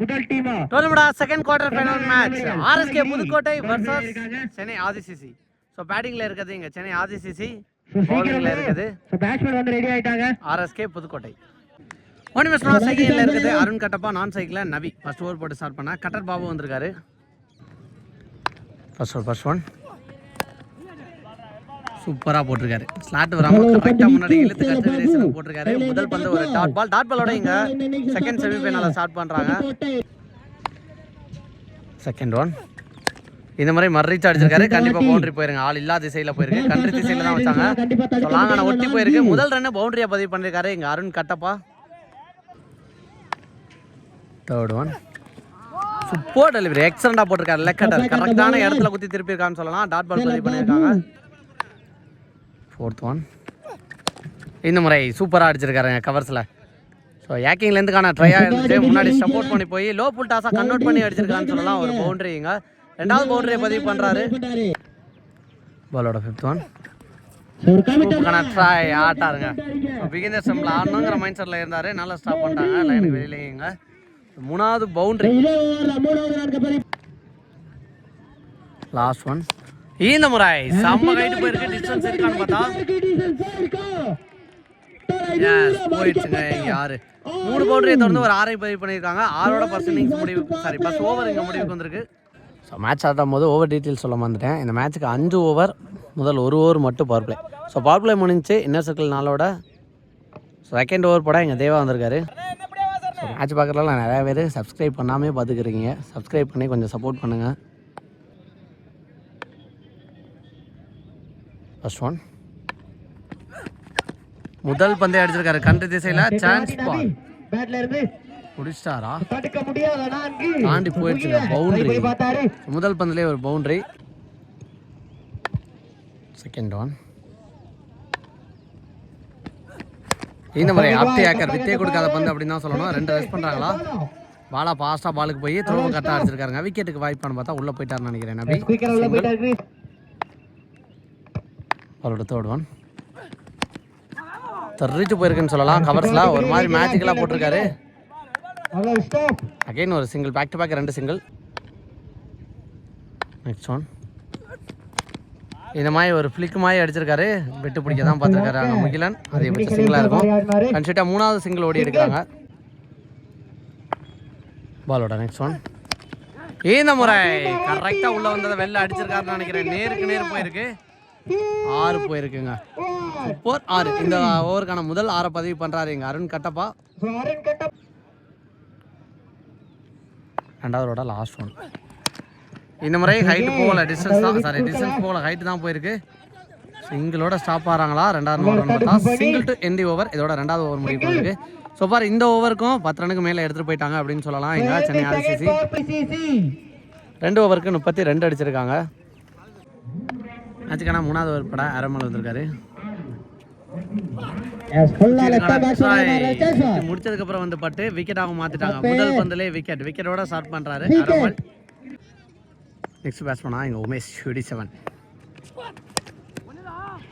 முதல் டீமா டோர்னமெண்டா second quarter final match RSK Pudukkottai versus Chennai ஆதிசிசி. ஸோ பேட்டிங்ல இருக்குது இங்க சென்னை ஆதிசிசி, பவுலிங்ல இருக்குது பேட்ஸ்மேன் வந்து ரெடி ஆயிட்டாங்க ஆர்எஸ்கே புதுக்கோட்டை. ஒன் நிமிஷம் சைக்கிள்ல இருக்குது அருண் கட்டப்பா, நான் சைக்கிள் நவி. ஃபர்ஸ்ட் ஓவர் போட்டு ஸ்டார்ட் பண்ணா கட்டர் பாபு வந்திருக்காரு. ஃபர்ஸ்ட் ஒன் சூப்பரா போட்டிருக்காரு. ஸ்லாட் வராம கரெக்டா முன்னாடி இழுத்து கட்டு ரேஸ் போட்டிருக்காரு. முதல் பந்து ஒரு டாட் பாலோட இங்க செகண்ட் செமி ஃபைனல்ல ஸ்டார்ட் பண்றாங்க. செகண்ட் ஒன் இந்த மாதிரி மர்ரீச் அடிச்சிருக்காரு. கண்டிப்பா பவுண்டரி போயிருங்க. ஆள் இல்லாத திசையில போயிருக்கு. கண்ட்ரி திசையில தான் வச்சாங்க. லாங்கான ஒட்டி போயிருக்கு. முதல் ரன் பவுண்டரியா பதிவு பண்ணிருக்காரு இங்க Arun Kattappa. Third one super delivery, எக்ஸலண்டா போட்டிருக்காரு. லெக் கட்டர் கரெக்டான இடத்துல குத்தி திருப்பி இருக்கான்னு சொல்லலாம். டாட் பால் பதிவு பண்ணியிருக்காங்க. ஃபோர்த் ஒன் இந்த முறை சூப்பராக அடிச்சிருக்காருங்க கவர்ஸில். ஸோ ஏக்கிங்லேருந்துக்கான ட்ரையாக இருந்துச்சு. முன்னாடி சப்போர்ட் பண்ணி போய் லோ புல் டாஸாக கன்வெர்ட் பண்ணி அடிச்சிருக்கான்னு சொல்லலாம். ஒரு பவுண்டரிங்க ரெண்டாவது பவுண்டரியை பதிவு பண்ணுறாரு. பாலோட ஃபிஃப்த் ஒன் ட்ரை ஆட்டாருங்க. பிகினர் ஸ்டம்பில் ஆடணுங்கிற மைண்ட் செட்டில் இருந்தார். நல்லா ஸ்டாப் பண்ணிட்டாங்க லைனுக்கு வெளியிலேங்க. மூணாவது பவுண்டரி. லாஸ்ட் ஒன் இந்த முறை செம்ம கைட்டு போயிருக்கு. டிஸ்டன்ஸ் இருக்கான்னு பார்த்தா போயிடுச்சுங்க. யாரு 3 பவுண்டரியை தொடர்ந்து ஒரு 6 பதிவு பண்ணியிருக்காங்க. 6ஓட ஃபர்ஸ்ட் இன்னிங்ஸ் ஃபர்ஸ்ட் ஓவர் இங்கே முடிவுக்கு வந்திருக்கு. ஸோ மேட்ச் ஆடும் போது ஓவர் டீட்டெயில்ஸ் சொல்ல வந்துட்டேன். இந்த மேட்ச்சுக்கு 5 ஓவர், முதல் 1 ஓவர் மட்டும் power play. So power play முடிஞ்சு இன்னர் சர்க்கிள் 4ஓட செகண்ட் ஓவர் போட எங்கள் தேவா வந்திருக்காரு. ஸோ மேட்ச் பார்க்குறதுலாம் நிறையா பேர் சப்ஸ்கிரைப் பண்ணாமே பார்த்துக்கிறீங்க. சப்ஸ்கிரைப் பண்ணி கொஞ்சம் சப்போர்ட் பண்ணுங்கள். ஃபர்ஸ்ட் ஒன் முதல் பந்தை அடிச்சிருக்காரு. கண்ட்ரி திசையில சான்ஸ் பால் முடிச்சிட்டாரா, தாண்டி போயிடுச்சுங்க. பவுண்டரி, முதல் பந்திலே ஒரு பவுண்டரி. செகண்ட் ஒன் இந்த முறை ஆப்டி ஏக்கர் வித்தே கொடுக்காத பந்து அப்படின்னு தான் சொல்லணும். 2 ரெஸ்ட் பண்றாங்களா. பாலா பாஸ்டா பாலுக்கு போய் த்ரோ கரெக்டாக அடிச்சிருக்காருங்க. விக்கெட்டுக்கு வாய்ப்பான்னு பார்த்தா உள்ள போயிட்டாருன்னு நினைக்கிறேன் நபி. அவரோட தேர்ட் ஒன் தெரிஞ்சு போயிருக்குன்னு சொல்லலாம். கவர்ஸ்ல ஒரு மாதிரி மேஜிக்கலாக போட்டிருக்காரு. அகைன் ஒரு single, back to back 2 single. Next one இந்த மாதிரி ஒரு ஃபிளிக் மாதிரி அடிச்சிருக்காரு. வெட்டு பிடிக்க தான் பார்த்துருக்காரு அங்கே முகிலன். அதே பட்ச சிங்கிளாக இருக்கும். கன்சிட்டாக 3வது சிங்கிள் ஓடி எடுக்கிறாங்க. பாலோட நெக்ஸ்ட் ஒன் இந்த முறை கரெக்டாக உள்ள வந்ததை வெளில அடிச்சிருக்காருன்னு நினைக்கிறேன். நேருக்கு நேர் போயிருக்கு. 6 போயிருக்குங்க. சூப்பர் 6. இந்த ஓவருக்கான முதல் 6 பதிவு பண்றாரு இங்க அருண் கட்டப்பா. ரெண்டாவதோட லாஸ்ட் ஒன் இந்த முறை ஹைட் போகல, டிஸ்டன்ஸ் தான், சாரி டிஸ்டன்ஸ் போகல, ஹைட் தான் போயிருக்கு. சிங்கிளோட ஸ்டாப் ஆகிறாங்களா. 2வது ரன் பார்த்தா சிங்கிள் டு எண்ட் ஓவர். இதோட 2வது ஓவர் முடிவு போயிருக்கு. ஸோ பார் இந்த ஓவருக்கும் 10 ரனுக்கு மேலே எடுத்துகிட்டு போயிட்டாங்க அப்படின்னு சொல்லலாம். இங்கே சென்னை ஆர்சிசி 2 ஓவருக்கு 32 அடிச்சிருக்காங்க. மேட்சுக்கான 3வது ஓவர் பட அரமல் வந்திருக்காரு. முடிச்சதுக்கு அப்புறம் வந்து பட்டு விக்கெட்டாக மாத்திட்டாங்க. முதல் பந்திலே விக்கெட்டோட ஸ்டார்ட் பண்றாரு அரமல். நெக்ஸ்ட் பேட்ஸ்மேனா இங்க உமேஷ் 27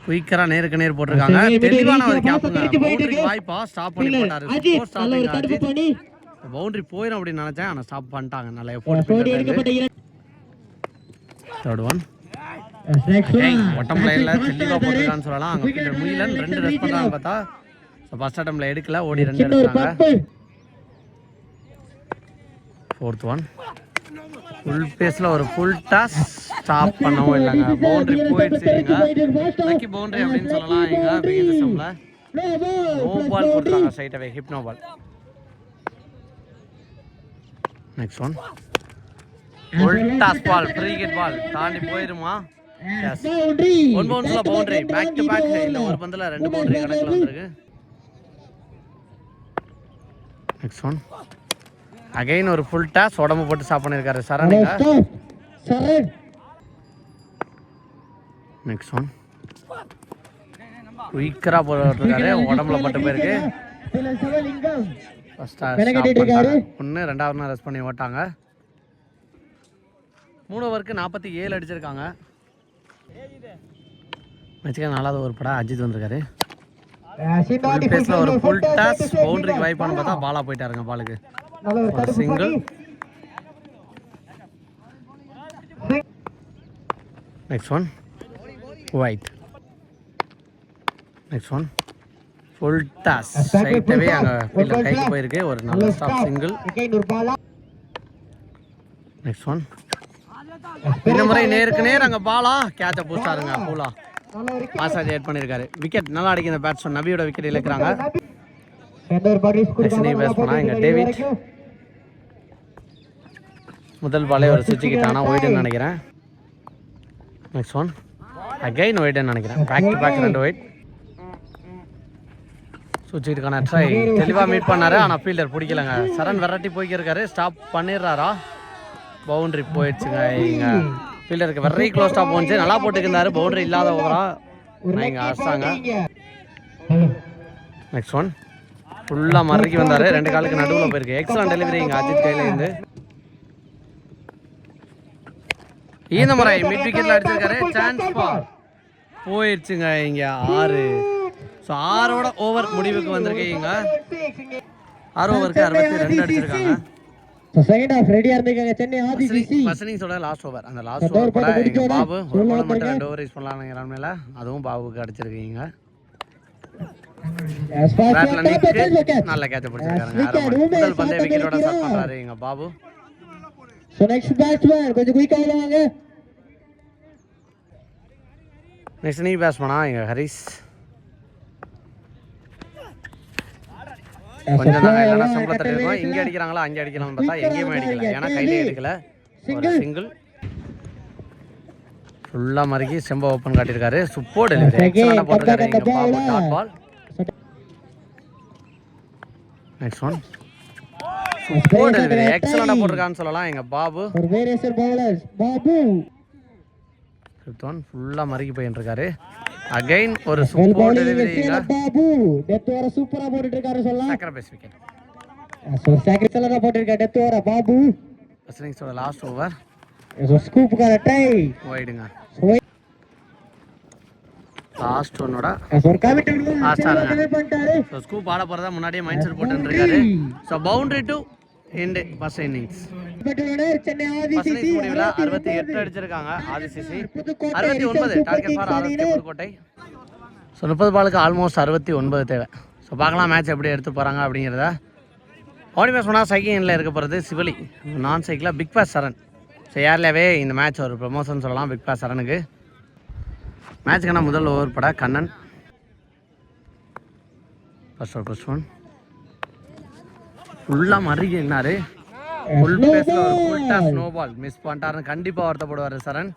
குயிக்கரா நேருக்கு நேர் போட்டிருக்காங்க. தெளிவான ஒரு கேப்புங்க. பவுண்டரி வாய்ப்பா ஸ்டாப் பண்ணி போட்டாரு. பவுண்டரி போயிடும் அப்படின்னு நினைச்சேன், ஆனா ஸ்டாப் பண்ணிட்டாங்க. நல்லா போட்டு தேர்ட் ஒன் ஒட்டம் லைன்ல தெளிவா போட்டிருக்கான்னு சொல்லலாம். அங்க முயலன் 2 ரெஸ்ட் பண்றாங்க பார்த்தா ஃபர்ஸ்ட் அட்டம்ல எடுக்கல, ஓடி 2 எடுத்தாங்க. ஃபோர்த் ஒன் ஃபுல் பேஸ்ல ஒரு ஃபுல் டாஸ், ஸ்டாப் பண்ணவும் இல்லைங்க. பவுண்டரி போயிடுச்சு. லக்கி பவுண்டரி அப்படின்னு சொல்லலாம். இங்க பிகினர் ஸ்டம்ப்ல நோ பால் போட்டுறாங்க straight away, hip no ball. Next one full toss ball, free hit ball, தாண்டி போயிருமா. எஸ், 1 பவுன்ஸ்ல பவுண்டரி, பேக் டு பேக். இந்த ஒரு பந்துல 2 பவுண்டரி கணக்குல வந்திருக்கு. நெக்ஸ்ட் ஒன் அகைன் ஒரு ஃபுல் டாஸ், உடம்பு போட்டு ஸ்டாப் பண்ணிருக்காரு சரணுங்க. நெக்ஸ்ட் ஒன் குயிக்கரா போட்டுருக்காரு, உடம்புல பட்டு போயிருக்கு. ஒன்று 2வது ரெஸ்ட் பண்ணி ஓட்டாங்க. 3 ஓவருக்கு 47 அடிச்சிருக்காங்க. மேட்சுக்கு 4வது ஓவர் பட அஜித் வந்திருக்காரு. ஒரு ஃபுல் டாஸ், பவுண்டரிக்கு வாய்ப்பான்னு பார்த்தா பாலா போயிட்டாருங்க பாலுக்கு. ஒரு single. Next one wide. Next one full toss. ஸ்ட்ரைட்டாகவே அங்கே ஃபீல்டர் கைக்கு போயிருக்கு. ஒரு நல்ல ஸ்டாப் சிங்கிள். நெக்ஸ்ட் ஒன் இந்த முறை நேருக்கு நேர் அங்கே பாலா கேட்சை பூச்சாருங்க. பூலா பாசாஜ் ஏட் பண்ணியிருக்காரு. விக்கெட் நல்லா அடிக்கிற பேட்ஸ்மேன் நபியோட விக்கெட் இழக்கிறாங்க. இங்கே டேவிட் முதல் பாலே ஒரு சுவிட்ச் ஆனால் ஒயிட்னு நினைக்கிறேன். நெக்ஸ்ட் ஒன் அகைன் ஒயிட்னு நினைக்கிறேன். Back to back 2 wide. சுவிட்சுக்கான ட்ரை தெளிவாக மீட் பண்ணாரு. ஆனால் ஃபீல்டர் பிடிக்கலங்க. சரண் வெரைட்டி போய்க்கிருக்காரு. ஸ்டாப் பண்ணிடுறாரா? பவுண்டரி போயிடுச்சுங்க. இங்கே ஃபீல்டருக்கு வெரி க்ளோஸ் ஸ்டாப் போச்சு. நல்லா போட்டுக்கிருந்தாரு. பவுண்டரி இல்லாத ஓவரா இங்கே அடிச்சாங்க. நெக்ஸ்ட் ஒன் ஃபுல்லாக மறுக்கி வந்தார். 2 காலுக்கு நடுவில் போயிருக்கு. எக்ஸலன்ட் டெலிவரி இங்கே அஜித் கையில் இருந்து. இந்த முறை மிட் விக்கெட்டில் அடிச்சிருக்காரு. சான்ஸ் பார் போயிடுச்சுங்க. இங்கே 6. ஸோ 6ஓட ஓவர் முடிவுக்கு வந்திருக்கு. இங்கே 6 ஓவருக்கு 62 அடிச்சிருக்காங்க. செகண்ட் ஹாஃப் ரெடியா இருந்துங்க சென்னை ஆதிசிசி பசனிங்ஸோட லாஸ்ட் ஓவர். அந்த லாஸ்ட் ஓவர் கூட எங்க பாபு ஒரு பால் மட்டும் 2 ஓவர் யூஸ் பண்ணலாம்ங்கற மேல அதுவும் பாபுக்கு அடிச்சிருக்கீங்க. நல்ல கேட்ச் பிடிச்சிருக்காங்க. முதல் பந்தே விக்கெட்டோட ஸ்டார்ட் பண்றாரு எங்க பாபு. சோ நெக்ஸ்ட் பேட்ஸ்மேன் கொஞ்சம் குயிக்கா வாங்க. நெக்ஸ்ட் நீ பேட்ஸ்மேனா எங்க ஹரிஸ். கொஞ்சம் நாங்கள் இல்லைனா சம்பளத்தில் இருக்கோம். இங்கே அடிக்கிறாங்களா அங்கே அடிக்கலாம்னு பார்த்தா எங்கேயுமே அடிக்கல. ஏன்னா கையிலே எடுக்கல. ஒரு சிங்கிள் ஃபுல்லாக மறுக்கி செம்ப ஓப்பன் காட்டியிருக்காரு. சூப்பர் டெலிவரி எக்ஸலண்டாக போட்டிருக்காரு இங்கே Babu. Dot ball. Next one super delivery எக்ஸலண்டாக போட்டிருக்கான்னு சொல்லலாம் எங்கள் பாபு. ஃபிஃப்த் ஒன் ஃபுல்லாக மறுக்கி போயிட்டு இருக்காரு. அகைன் ஒரு சூப்பர் டெலிவரி பாபு டெத் ஓவர சூப்பரா போட்டுட்டு இருக்காரு சொல்லலாம். Sacrifice wicket. சோ சாக்ரிஃபைஸ் போட்டுருக்காரு டெத் ஓவர பாபு. பசனிங்ஸோட லாஸ்ட் ஓவர். சோ ஸ்கூப்புக்கான ட்ரை வைடுங்க. லாஸ்ட் ஒன்னோட ஒரு கமிட்டி பண்ணிட்டாரு. சோ ஸ்கூப் ஆட போறதா முன்னாடியே மைண்ட் செட் போட்டு இருக்காரு. So boundary to end first innings. Chennai ஆதிசிசி 68 அடிச்சிருக்காங்க. ஆதிசிசி 69 target for RSK Pudukkottai. So 30 பாலுக்கு ஆல்மோஸ்ட் 69 தேவை. ஸோ பார்க்கலாம் மேட்ச் எப்படி எடுத்து போகிறாங்க அப்படிங்கிறத. ஓடி மேட்ச் பண்ணால் சைக்கிளில் இருக்க போகிறது சிவலி. நான் சைக்கிளில் பிக் பாஸ் சரண். ஸோ ஏர்லேயே இந்த மேட்ச் ஒரு ப்ரமோஷன் சொல்லலாம் பிக் பாஸ் சரணுக்கு. மேட்சுக்கான முதல் ஓவர் பட கண்ணன். ஃபர்ஸ்ட் ஒன் ஃபுல்லாக மறுகினாரு. ஃபுல் பேஸ்ல ஒரு full toss no ball miss பண்ணிட்டாருன்னு கண்டிப்பாக வருத்தப்படுவார் சரண்.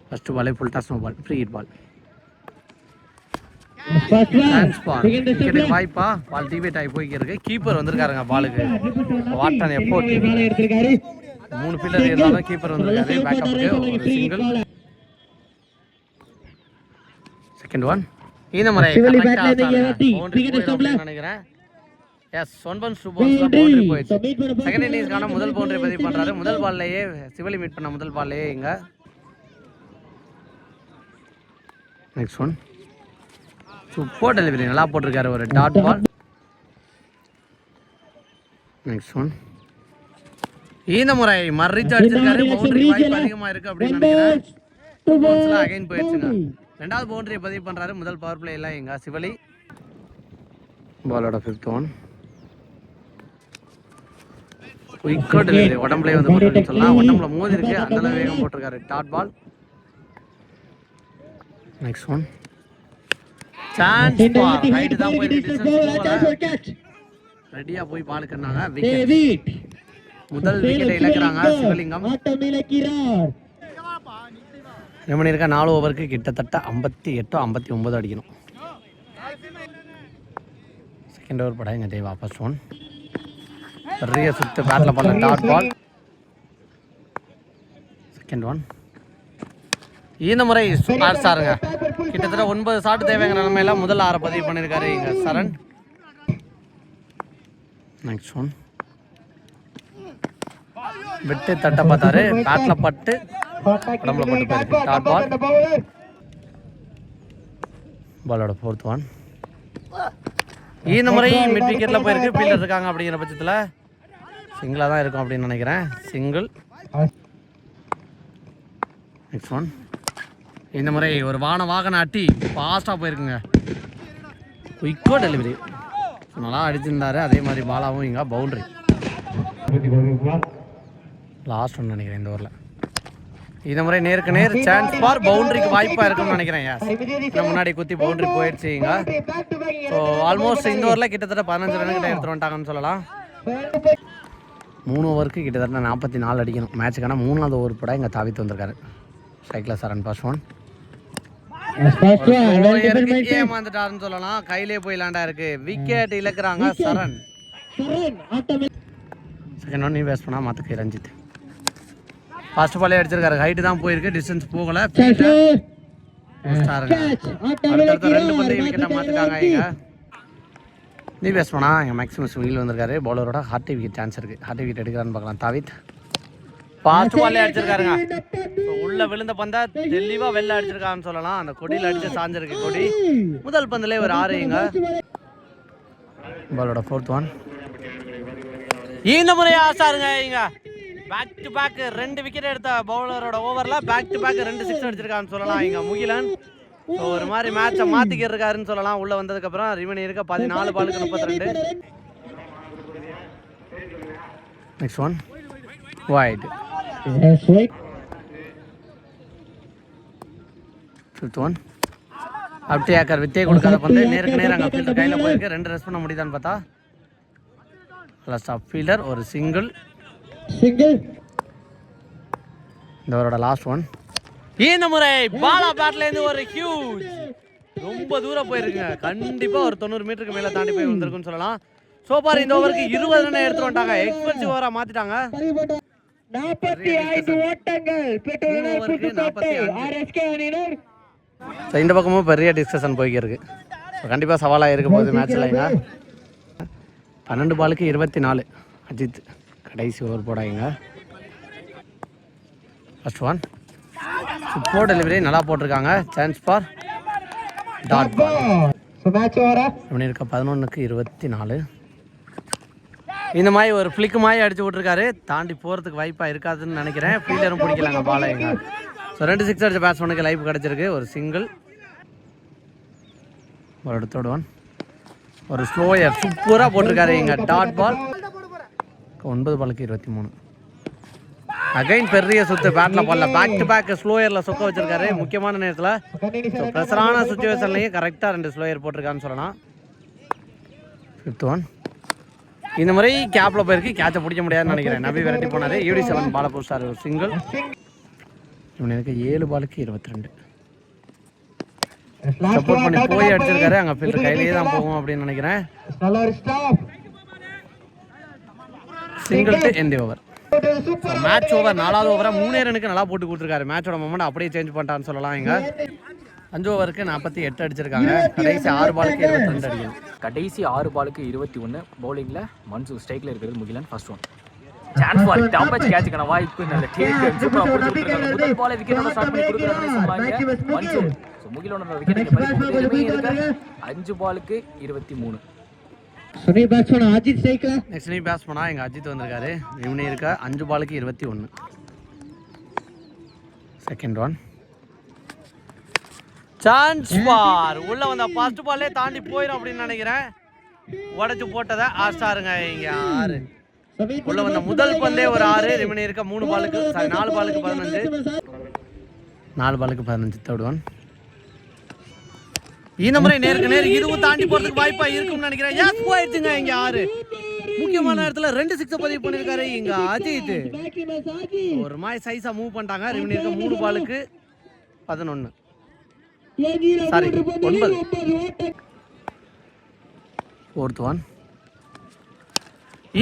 ஃபர்ஸ்ட் பாலே full toss no ball free hit ball. வாய்ப்பா பால் டிபேட் ஆகி போய்க்கு. கீப்பர் வந்திருக்காருங்க பாலுக்கு. What an effort. 3 ஃபீல்டர் இருந்தாலும் கீப்பர் வந்திருக்காரு பேக்கப்புக்கு. ஒரு சிங்கிள். செகண்ட் ஒன் இந்த முறை நினைக்கிறேன். எஸ் 1 பவுன்ஸ் 2 பவுன்ஸ்ல பவுண்டரி போயிடுச்சு. செகண்ட் இன்னிங்ஸ்க்கான முதல் பவுண்டரி பதிவு பண்றாரு. முதல் பால்லையே சிவலி மீட் பண்ண முதல் பால்லையே இங்க. நெக்ஸ்ட் ஒன் சூப்பர் டெலிவரி நல்லா போட்டிருக்காரு. ஒரு டாட் பால். நெக்ஸ்ட் ஒன் இந்த முறை மர்ரிச்சு அடிச்சிருக்காரு. பவுண்டரி வாய்ப்பு அதிகமா இருக்கு அப்படின்னு நினைக்கிறேன். 2 பவுன்ஸ்ல அகைன் போயிடுச்சுங்க. 2வது பவுண்டரியை பதிவு பண்றாரு. முதல் பவர் பிளேல எங்க சிவலி. பாலோட 5th ஒன் குயிக்கா டெலிவரி. உடம்புல வந்து போட்டுருக்குன்னு சொல்லலாம். உடம்புல மோதி இருக்கு. அந்த அளவு வேகம் போட்டிருக்காரு. Dot ball. Next one chance ball. Height தான் போய் டிஸ்டன்ஸ் ரெடியா போய் பால் கண்ணாங்க. விக்கெட். முதல் விக்கெட்டை இழக்கிறாங்க சிவலிங்கம். என்ன இருக்க 4 ஓவருக்கு கிட்டத்தட்ட 58 59 அடிக்கணும். செகண்ட் ஓவர் பட எங்க தேவா. ஃபர்ஸ்ட் ஒன் பெரிய சுத்து பேட்ல பண்ண டாட் பால். செகண்ட் ஒன் இந்த முறை சாருங்க கிட்டத்தட்ட 9 ஷாட் தேவைங்கிற நிலைமையில முதல் 6 பதிவு பண்ணியிருக்காரு இங்க சரண். நெக்ஸ்ட் ஒன் விட்டு தட்ட பார்த்தாரு. பேட்ல பட்டு உடம்புல பட்டு போயிருக்கு. Dot ball. பாலோட 4th ஒன் இந்த முறை மிட் விக்கெட்டில் போயிருக்கு. ஃபீல்டர் இருக்காங்க அப்படிங்கிற பட்சத்தில் சிங்கிளாக தான் இருக்கும் அப்படின்னு நினைக்கிறேன். சிங்கிள். Next one. இந்த முறை ஒரு வாகன அட்டி ஃபாஸ்ட்டாக போயிருக்குங்க. குயிக்கோ டெலிவரி நல்லா அடிச்சிருந்தாரு. அதே மாதிரி பாலாவும் இங்கே பவுண்ட்ரி. லாஸ்ட் ஒன்று நினைக்கிறேன் இந்த ஓவரில். இந்த முறை நேருக்கு நேர் சான்ஸ் ஃபார் பவுண்டரிக்கு வாய்ப்பாக இருக்கும்னு நினைக்கிறேன். முன்னாடி குத்தி பவுண்டரி போயிடுச்சு இங்கே. ஸோ ஆல்மோஸ்ட் இந்த ஓவரில் கிட்டத்தட்ட 15 ரன் கிட்ட எடுத்துட்டு வந்துட்டாங்கன்னு சொல்லலாம். 3 ஓவருக்கு கிட்டத்தட்ட 44 அடிக்கணும் மேட்சுக்கான 3வது ஓவர் கூட இங்கே தாவித்து வந்திருக்காரு. சைக்கிள் சரண் ஃபர்ஸ்ட் ஒன். ஏமாந்துட்டாருன்னு சொல்லலாம். கையிலே போய் லேண்டா இருக்கு. விக்கெட் இழக்கிறாங்க சரண். செகண்ட் ஒன் நீ பேஸ் பண்ணா மாத்துக்கு ரஞ்சித். ஃபர்ஸ்ட் பாலே அடிச்சிருக்காரு. ஹைட் தான் போயிருக்கு, டிஸ்டன்ஸ் போகல. அடுத்த 2 பந்தையும் விக்கெட்டை மாத்திட்டாங்க. இங்க நீ பேஸ் பண்ணா இங்க மேக்ஸிமம் வீல் வந்திருக்காரு. பவுலரோட ஹார்ட் விக்கெட் சான்ஸ் இருக்கு. ஹார்ட் விக்கெட் எடுக்கிறான்னு பார்க்கலாம். தாவித் ஃபாஸ்ட் பாலே அடிச்சிருக்காருங்க. உள்ள விழுந்த பந்தா தெளிவா வெளில அடிச்சிருக்கான்னு சொல்லலாம். அந்த கொடியில் அடிச்சு சாஞ்சிருக்கு கொடி. முதல் பந்திலே ஒரு 6 இங்க. பாலோட 4th ஒன். இந்த முறை ஆசாருங்க இங்க பேக் டு பேக் 2 விக்கெட் எடுத்த பவுலரோட ஓவர்ல பேக் டு பேக் 2 6 அடிச்சிருக்கான்னு சொல்லலாம். இங்க முகிலன் ஒரு மாதிரி மேட்சை மாத்திக்கிட்டு இருக்காருன்னு சொல்லலாம். உள்ள வந்ததுக்கு அப்புறம் ரிமனி இருக்க 14 பாலுக்கு 32. Next one wide. 5th one. அப்டியாக்கர் வித்தே கொடுக்காத பந்து நேருக்கு நேரம் அங்கே ஃபீல்டர் கையில் போயிருக்கு. 2 ரன் பண்ண முடியுதான்னு பார்த்தா லாஸ்ட் ஆஃப் ஃபீல்டர் ஒரு சிங்கிள். இந்த ஓவரோட லாஸ்ட் ஒன். இந்த முறை பாலா பேட்லேருந்து ஒரு ஹியூஜ் ரொம்ப தூரம் போயிருக்குங்க. கண்டிப்பாக ஒரு 90 மீட்டருக்கு மேலே தாண்டி போய் வந்திருக்குன்னு சொல்லலாம். சோபார் இந்த ஓவருக்கு 20 ரன் எடுத்துட்டு வந்துட்டாங்க. எக்ஸ்பென்சிவ் ஓவராக மாற்றிட்டாங்க. 45 ஓட்டங்கள். இந்த பக்கமும் பெரிய டிஸ்கஷன் போய்க்கிருக்கு. கண்டிப்பாக சவாலாக இருக்க போகுது மேட்ச்சில். 12 பாலுக்கு 24 அஜித் கடைசி ஓவர் போடாங்க. ஃபர்ஸ்ட் ஒன் சூப்பர் டெலிவரி நல்லா போட்டிருக்காங்க. Chance for dot ball. இப்படி இருக்க 11க்கு 24. இந்த மாதிரி ஒரு ஃப்ளிக்கு மாதிரி அடிச்சு விட்ருக்காரு. தாண்டி போகிறதுக்கு வாய்ப்பாக இருக்காதுன்னு நினைக்கிறேன். ஃபீல்டரும் பிடிக்கலாங்க பாலை இங்க. ஸோ 2 6 அடிச்ச பேட்ஸ்மேனுக்கு லைஃப் கிடச்சிருக்கு. ஒரு சிங்கிள். ஒரு 3rd ஒன். ஒரு ஸ்லோயர் சூப்பராக போட்டிருக்காரு இங்க டாட் பால். 9 பாலுக்கு 23. அகைன் பெரிய சுத்து பேட்ல பால்ல பேக் டு பேக் ஸ்லோயர்ல சொக்க வச்சிருக்காரு. முக்கியமான நேரத்தில் ப்ரெஷரான சுச்சுவேஷன்லையும் கரெக்டாக 2 ஸ்லோயர் போட்டிருக்கான்னு சொல்லலாம். 5th one. இந்த முறை கேப்ல போயிருக்கு. கேட்சை பிடிக்க முடியாதுன்னு நினைக்கிறேன். நபி விரட்டி போனாரு. UD7 பாலை போஸ்டார் ஒரு சிங்கிள். இவனுக்கு 7 பாலுக்கு 22. சப்போர்ட் பண்ணி போய் அடிச்சிருக்காரு. அங்கே ஃபீல்டர் கையிலேயே தான் போகும் அப்படின்னு நினைக்கிறேன். Single to end over. Match over 4வது ஓவரை 3 ரனுக்கு நல்லா போட்டு கொடுத்துருக்காரு. மேட்சோட மொமெண்ட் அப்படியே சேஞ்ச் பண்ணிட்டான்னு சொல்லலாம். இங்க 5 ஓவருக்கு 48 அடிச்சிருக்காங்க. கடைசி 6 பாலுக்கு 22 அடிக்கணும். கடைசி 6 பாலுக்கு 21. பவுலிங்ல மன்சூர், ஸ்ட்ரைக்ல இருக்கிறது Mugilan. First one. Chance for top பட்ச் கேட்ச்க்கான வாய்ப்பு நல்ல டேக் சூப்பரா போட்டு கொடுத்திருக்காங்க. முதல் பாலை விக்கெட்டோட ஸ்டார்ட் பண்ணி கொடுக்கறாங்கன்னு சொன்னாங்க மன்சூர். சோ முகிலனோட விக்கெட்டை பறிக்க 5 பாலுக்கு 23. சுனி பேட்ஸ்மேன் அஜித் ஸ்ட்ரைக்ல. நெக்ஸ்ட் நீ பேட்ஸ்மேனா எங்க அஜித் வந்திருக்காரு. இவனே இருக்க 5 பாலுக்கு 21. Second one. சான்ஸ் ஃபார் உள்ள வந்த ஃபர்ஸ்ட் பால்லே தாண்டி போயிடும் அப்படின்னு நினைக்கிறேன். உடைச்சு போட்டதை ஆஸ்டாருங்க இங்க 6. உள்ள வந்த முதல் பந்தே ஒரு 6. ரிமைன் இருக்க 3 பாலுக்கு 4 பாலுக்கு 15. 4 பாலுக்கு 15. Third one. இந்த முறை நேருக்கு நேர் இதுவும் தாண்டி போறதுக்கு வாய்ப்பா இருக்கும்னு நினைக்கிறேன். எஸ் போயிடுச்சுங்க இங்க 6. முக்கியமான இடத்துல 2 6 பதிவு பண்ணிருக்காரு இங்க அஜித். ஒரு மாதிரி சைஸா மூவ் பண்ணிட்டாங்க. ரிமைன் இருக்க 3 பாலுக்கு 11. சாரி 9. Fourth one.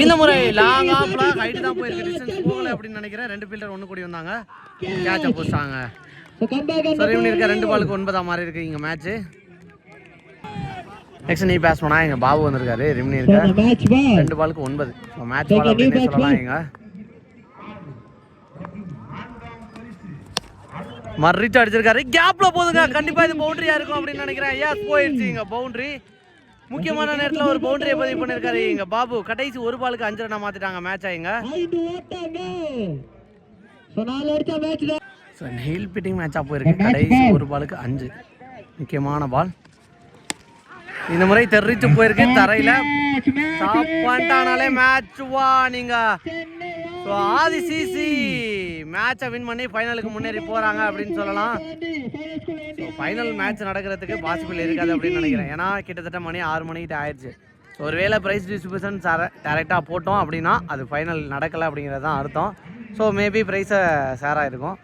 இந்த முறை லாங் ஆஃப்ல ஹைட் தான் போயிருக்கு. டிஸ்டன்ஸ் போகல அப்படின்னு நினைக்கிறேன். 2 ஃபீல்டர் ஒன்று கூடி வந்தாங்க. கேட்ச போட்டாங்க. சரி இருக்க 2 பாலுக்கு 9 மாறி இருக்கு இங்க மேட்ச். நெக்ஸ்ட் நீ பேட்ஸ்மேனா எங்க பாபு வந்திருக்காரு. ரிமினி இருக்க 2 பாலுக்கு 9. மேட்ச் பால் அப்படின்னு சொல்லலாம். இங்க மர்ரிச்சு அடிச்சிருக்காரு. கேப்ல போதுங்க. கண்டிப்பா இது பவுண்டரியா இருக்கும் அப்படின்னு நினைக்கிறேன். எஸ் போயிடுச்சு இங்க பவுண்டரி. முக்கியமான நேரத்தில் ஒரு பவுண்டரியை பதிவு பண்ணியிருக்காரு இங்க பாபு. கடைசி ஒரு பாலுக்கு 5 ரன்னா மாத்திட்டாங்க மேட்ச் ஆயிங்க. நெயில் பிட்டிங் மேட்சா போயிருக்கு. கடைசி ஒரு பாலுக்கு 5 முக்கியமான பால். இந்த முறை தெரிச்சு போயிருக்கு தரையில. டாப் பண்ணிட்டானாலே மேட்ச் வா நீங்க. ஸோ ஆதி சிசி மேட்சை வின் பண்ணி ஃபைனலுக்கு முன்னேறி போகிறாங்க அப்படின்னு சொல்லலாம். ஸோ ஃபைனல் மேட்ச் நடக்கிறதுக்கு பாசிபிள் இருக்காது அப்படின்னு நினைக்கிறேன். ஏன்னா கிட்டத்தட்ட மணி 6 மணிக்கிட்ட ஆயிடுச்சு. ஸோ ஒரு வேளை ப்ரைஸ் டிஸ்ட்ரிபியூஷன் டேரெக்டாக போட்டோம் அப்படின்னா அது ஃபைனல் நடக்கலை அப்படிங்கிறது தான் அர்த்தம். ஸோ மேபி ப்ரைஸை ஷேர் ஆகிருக்கும்.